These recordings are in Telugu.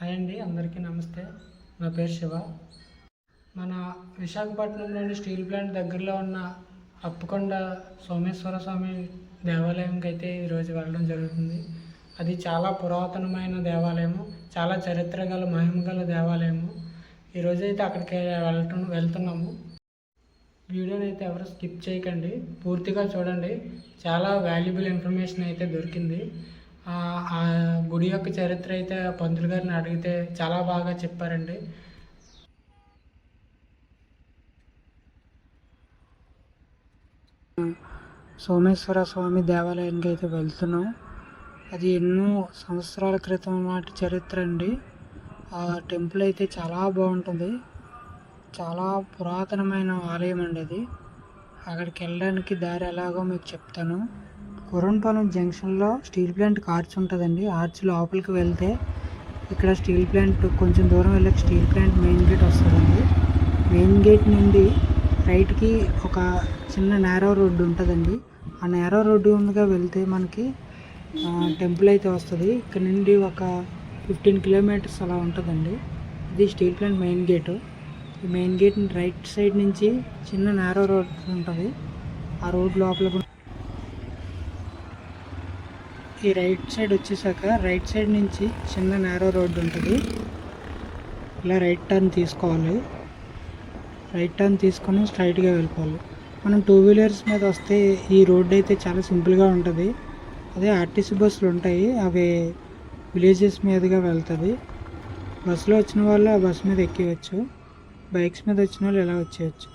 హాయ్ అండి, అందరికీ నమస్తే. నా పేరు శివ. మన విశాఖపట్నంలోని స్టీల్ ప్లాంట్ దగ్గరలో ఉన్న అప్పకొండ సోమేశ్వర స్వామి దేవాలయంకి అయితే ఈరోజు వెళ్ళడం జరుగుతుంది. అది చాలా పురాతనమైన దేవాలయము, చాలా చరిత్ర గల మహిమ గల దేవాలయము. ఈరోజైతే అక్కడికి వెళ్తున్నాము. వీడియోని అయితే ఎవరు స్కిప్ చేయకండి, పూర్తిగా చూడండి. చాలా వాల్యుబుల్ ఇన్ఫర్మేషన్ అయితే దొరికింది. ఆ గుడి యొక్క చరిత్ర అయితే పంతులు గారిని అడిగితే చాలా బాగా చెప్పారండి. సోమేశ్వర స్వామి దేవాలయానికి అయితే వెళ్తున్నాం. అది ఎన్నో సంవత్సరాల క్రితం నాటి చరిత్ర అండి. ఆ టెంపుల్ అయితే చాలా బాగుంటుంది. చాలా పురాతనమైన ఆలయం అండి అది. అక్కడికి వెళ్ళడానికి దారి ఎలాగో మీకు చెప్తాను. కురంపాలెం జంక్షన్లో స్టీల్ ప్లాంట్ ఆర్చ్ ఉంటుందండి. ఆర్చ్ లోపలికి వెళ్తే ఇక్కడ స్టీల్ ప్లాంట్ కొంచెం దూరం వెళ్ళక స్టీల్ ప్లాంట్ మెయిన్ గేట్ వస్తుందండి. మెయిన్ గేట్ నుండి రైట్కి ఒక చిన్న నేరో రోడ్డు ఉంటుందండి. ఆ నేరో రోడ్డు ఉందిగా వెళ్తే మనకి టెంపుల్ అయితే వస్తుంది. ఇక్కడ నుండి ఒక 15 కిలోమీటర్స్ అలా ఉంటుందండి. ఇది స్టీల్ ప్లాంట్ మెయిన్ గేటు. ఈ మెయిన్ గేట్ రైట్ సైడ్ నుంచి చిన్న నేరో రోడ్ ఉంటుంది. ఆ రోడ్ లోపల ఈ రైట్ సైడ్ వచ్చేసాక రైట్ సైడ్ నుంచి చిన్న నేరో రోడ్డు ఉంటుంది. ఇలా రైట్ టర్న్ తీసుకోవాలి. రైట్ టర్న్ తీసుకొని స్ట్రైట్గా వెళ్ళిపోవాలి. మనం 2 వీలర్స్ మీద వస్తే ఈ రోడ్డు అయితే చాలా సింపుల్గా ఉంటుంది. అదే ఆర్టీసీ బస్సులు ఉంటాయి, అవి విలేజెస్ మీదుగా వెళ్తుంది. బస్సులో వచ్చిన వాళ్ళు ఆ బస్సు మీద ఎక్కివచ్చు. బైక్స్ మీద వచ్చిన వాళ్ళు ఇలా వచ్చేయచ్చు.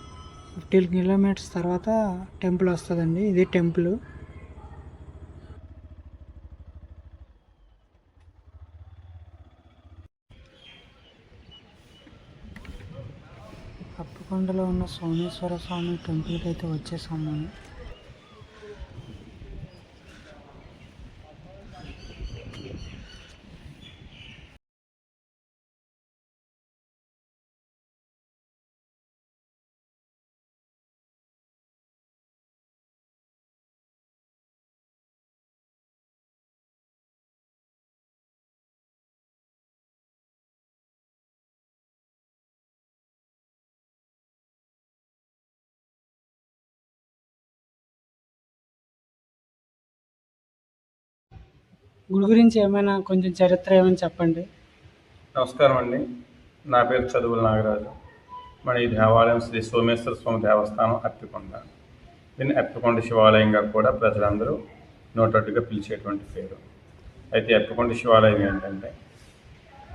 15 కిలోమీటర్స్ తర్వాత టెంపుల్ వస్తుందండి. ఇది టెంపుల్. అప్పకొండలో ఉన్న సోమేశ్వర స్వామి టెంపుల్కి అయితే వచ్చేసాము. గుడి గురించి ఏమైనా కొంచెం చరిత్ర ఏమైనా చెప్పండి. నమస్కారం అండి, నా పేరు చదువుల నాగరాజు. మన ఈ దేవాలయం శ్రీ సోమేశ్వర స్వామి దేవస్థానం అప్పికొండ. దీన్ని అప్పికొండ శివాలయంగా కూడా ప్రజలందరూ నోటట్టుగా పిలిచేటువంటి పేరు. అయితే అప్పికొండ శివాలయం ఏంటంటే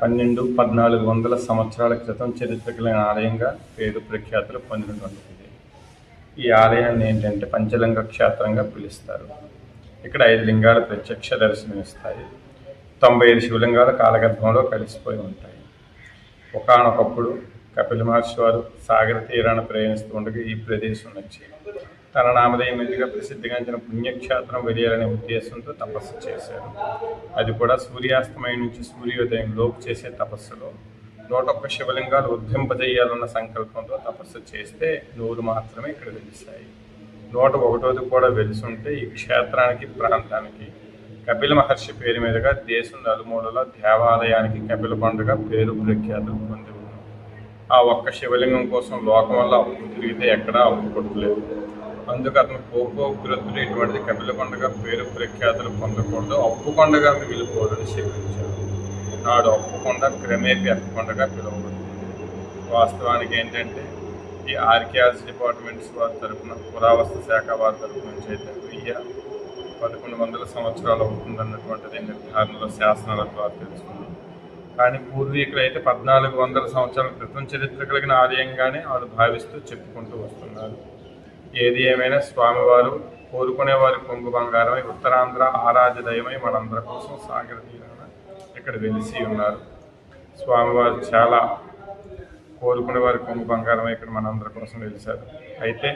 1400-1400 సంవత్సరాల క్రితం చరిత్ర కలిగిన ఆలయంగా పేరు ప్రఖ్యాతులు పొందినటువంటిది. ఈ ఆలయాన్ని ఏంటంటే పంచలింగ క్షేత్రంగా పిలుస్తారు. ఇక్కడ 5 లింగాలు ప్రత్యక్ష దర్శనమిస్తాయి. 95 శివలింగాలు కాలగర్భంలో కలిసిపోయి ఉంటాయి. ఒకానొకప్పుడు కపిల మహర్షి వారు సాగర తీరాన ప్రయాణిస్తూ ఉండగా ఈ ప్రదేశం నచ్చి తన నామధేయం మీదుగా ప్రసిద్ధిగాంచిన పుణ్యక్షేత్రం వెలియాలనే ఉద్దేశంతో తపస్సు చేశారు. అది కూడా సూర్యాస్తమయం నుంచి సూర్యోదయం లోపు చేసే తపస్సులో 101 శివలింగాలు ఉద్భింపజేయాలన్న సంకల్పంతో తపస్సు చేస్తే 100 మాత్రమే ఇక్కడ వెలిశాయి. 101ది కూడా వెలిసుంటే ఈ క్షేత్రానికి ప్రాంతానికి కపిల మహర్షి పేరు మీదుగా దేశం నలుమూలల దేవాలయానికి కపిల కొండగా పేరు ప్రఖ్యాతులు పొంది ఉన్నాం. ఆ ఒక్క శివలింగం కోసం లోకం వల్ల అప్పు తిరిగితే ఎక్కడా అప్పు కొట్టలేదు. అందుకు అతను కోపోగ్రతుడు ఇటువంటిది కపిల కొండగా పేరు ప్రఖ్యాతులు పొందకూడదు, అప్పుకొండగా మిగిలిపోదని శపించారు. నాడు అప్పుకొండ క్రమేపీ అప్పుకొండగా పిలువబడుతుంది. వాస్తవానికి ఏంటంటే ఈ ఆర్కియాలజీ డిపార్ట్మెంట్స్ వారి తరఫున పురావస్తు శాఖ వారి తరఫు నుంచి అయితే 1100 సంవత్సరాలు అవుతుందన్నటువంటిది నిర్ధారణలో శాసనాల ద్వారా తెలుసుకున్నాం. కానీ పూర్వీకులు అయితే 1400 సంవత్సరాల క్రితం చరిత్ర కలిగిన ఆలయంగానే వాళ్ళు భావిస్తూ చెప్పుకుంటూ వస్తున్నారు. ఏది ఏమైనా స్వామివారు కోరుకునే వారి కొంగు బంగారమై ఉత్తరాంధ్ర ఆరాధ్య దైవమై మనందరి కోసం సాగర తీరాన ఇక్కడ వెలిసి ఉన్నారు. స్వామివారు చాలా కోరుకునే వారి కొంగు బంగారమై ఇక్కడ మనందరి కోసం వెలిశారు. అయితే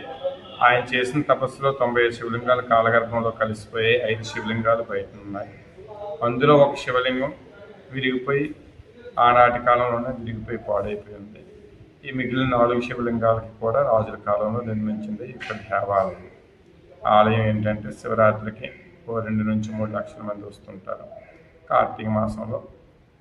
ఆయన చేసిన తపస్సులో 95 శివలింగాలు కాలగర్భంలో కలిసిపోయి 5 శివలింగాలు బయట ఉన్నాయి. అందులో ఒక శివలింగం విరిగిపోయి ఆనాటి కాలంలోనే విరిగిపోయి పాడైపోయి ఉంది. ఈ మిగిలిన 4 శివలింగాలకి కూడా రాజుల కాలంలో నిర్మించింది ఇక్కడ దేవాలయం. ఆలయం ఏంటంటే శివరాత్రికి 2 నుంచి 3 లక్షల మంది వస్తుంటారు. కార్తీక మాసంలో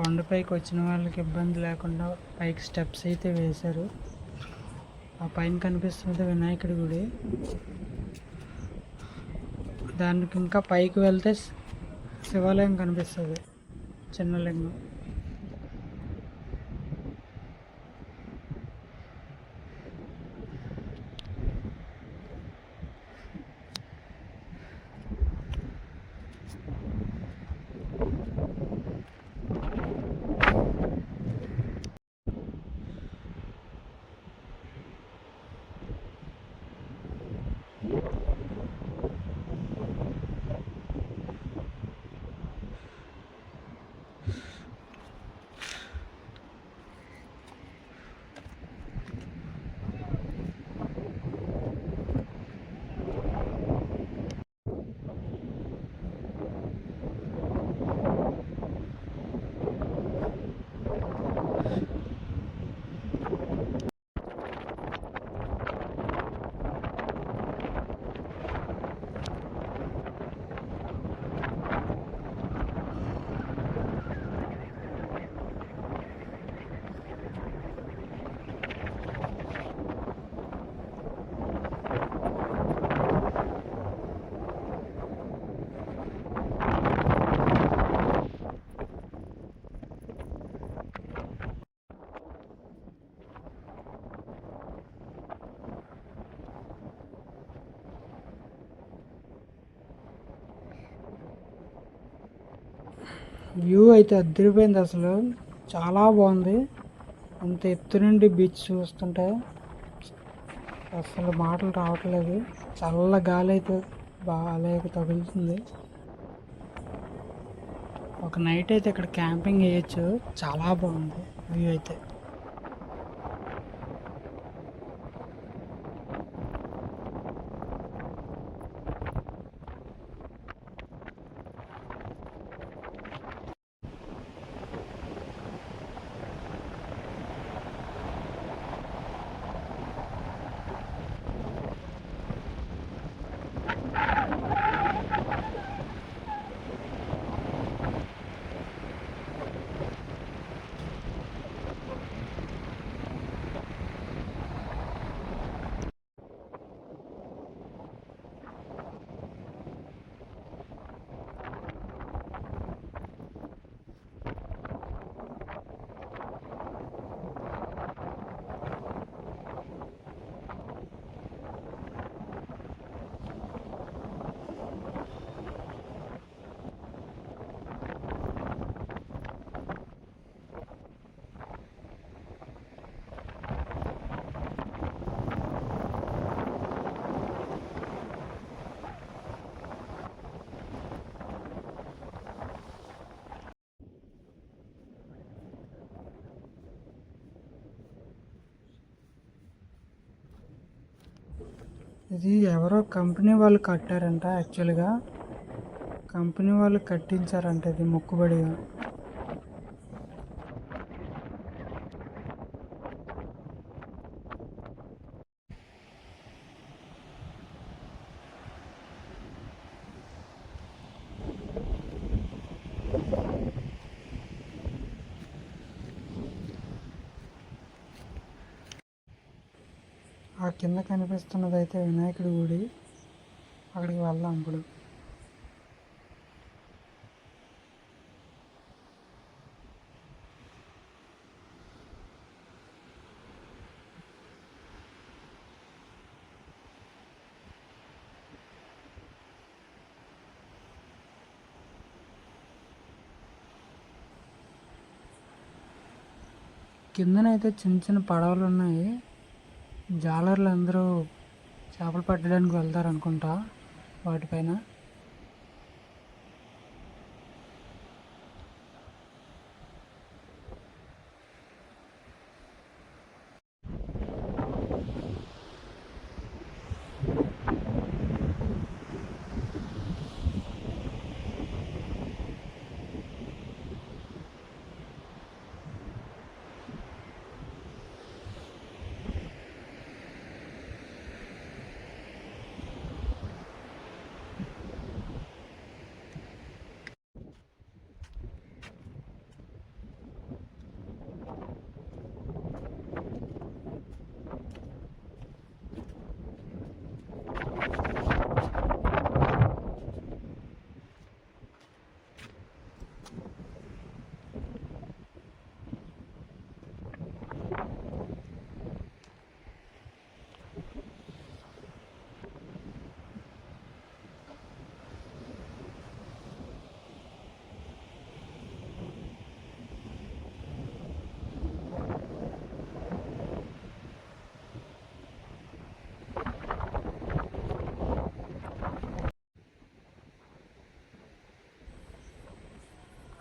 కొండపైకి వచ్చిన వాళ్ళకి ఇబ్బంది లేకుండా పైకి స్టెప్స్ అయితే వేశారు. ఆ పైన కనిపిస్తున్నది వినాయకుడి గుడి. దానికి ఇంకా పైకి వెళ్తే శివాలయం కనిపిస్తుంది, చిన్న లింగం. వ్యూ అయితే అదిరిపోయింది, అసలు చాలా బాగుంది. అంత ఎత్తు నుండి బీచ్ చూస్తుంటే అసలు మాటలు రావట్లేదు. చల్ల గాలి అయితే బాగా తగులుతుంది. ఒక నైట్ అయితే ఇక్కడ క్యాంపింగ్ వేయచ్చు, చాలా బాగుంది వ్యూ అయితే. ఇది ఎవరో కంపెనీ వాళ్ళు కట్టారంట. యాక్చువల్గా కంపెనీ వాళ్ళు కట్టించారంట ఇది మొక్కుబడిగా. ఆ కింద కనిపిస్తున్నది అయితే వినాయకుడి గుడి. అక్కడికి వెళ్దాం ఇప్పుడు. కిందనైతే చిన్న చిన్న పడవలు ఉన్నాయి. జాలర్లు అందరూ చేపలు పట్టడానికి వెళ్తారు అనుకుంటా వాటిపైన.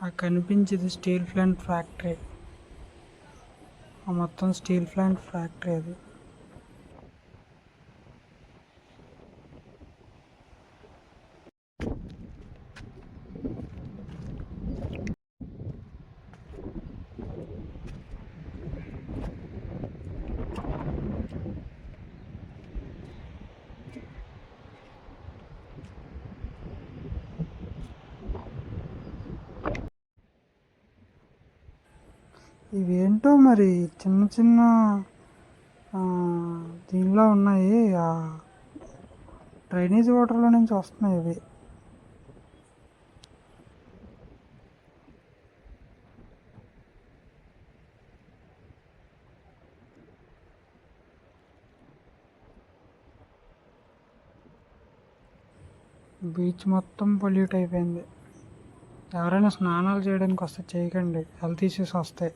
ఆ కనిపించేది స్టీల్ ప్లాంట్ ఫ్యాక్టరీ. ఆ మొత్తం స్టీల్ ప్లాంట్ ఫ్యాక్టరీ అది. ఇవేంటో మరి చిన్న చిన్న ఆ, దీనిలో ఉన్నాయి. ఆ డ్రైనేజ్ వాటర్లో నుంచి వస్తున్నాయి ఇవి. బీచ్ మొత్తం పొల్యూట్ అయిపోయింది. ఎవరైనా స్నానాలు చేయడానికి వస్తే చేయకండి, హెల్త్ ఇష్యూస్ వస్తాయి.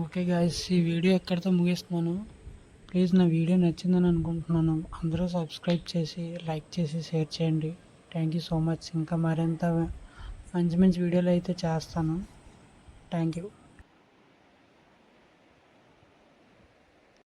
ఓకే గాయస్, ఈ వీడియో ఎక్కడితో ముగిస్తున్నాను. ప్లీజ్ నా వీడియో నచ్చిందని అనుకుంటున్నాను. అందరూ సబ్స్క్రైబ్ చేసి, లైక్ చేసి, షేర్ చేయండి. Thank you so much. ఇంకా మరింత మంచి మంచి వీడియోలు అయితే చేస్తాను. Thank you.